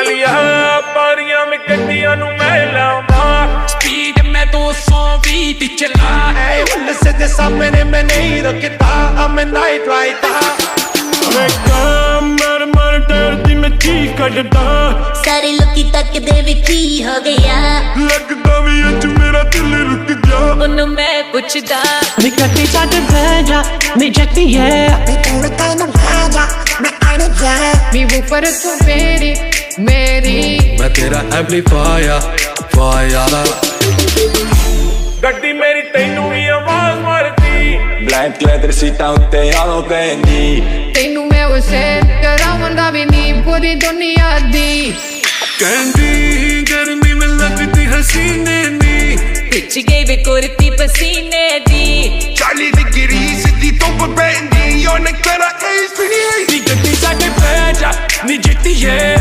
लिया पारियां में गड्डियां नू मैं लावा स्पीड में 220 चला से दे सामने मैं नहीं रखता I'm a night rider मैं काम मर डरदी मैं चीख कटदा सारे लोकी तकदे वे की हो गया लगदा भी अज मेरा दिल रुक गया ओनू मैं पुछदा नी कट्टी साडे भेजा नी जट्टी है मी वो पर तू मेरी मैं तेरा एम्पलीफायर फायर गड्डी मेरी तैनू ही आवाज मारदी ब्लैक लेदर सीटां उत्ते आलो पैंदी तेनू मैं उसे करावंदा भी नी पूरी दुनिया दी कहंदी गर्मी में लगदी हसीने नी पिच गई वे कुर्ती पसीने दी 40 डिग्री सिद्धी धुप पैंदी ओने करा एसी नी गड्डी साडे भेजा नी जिੱਤੀ है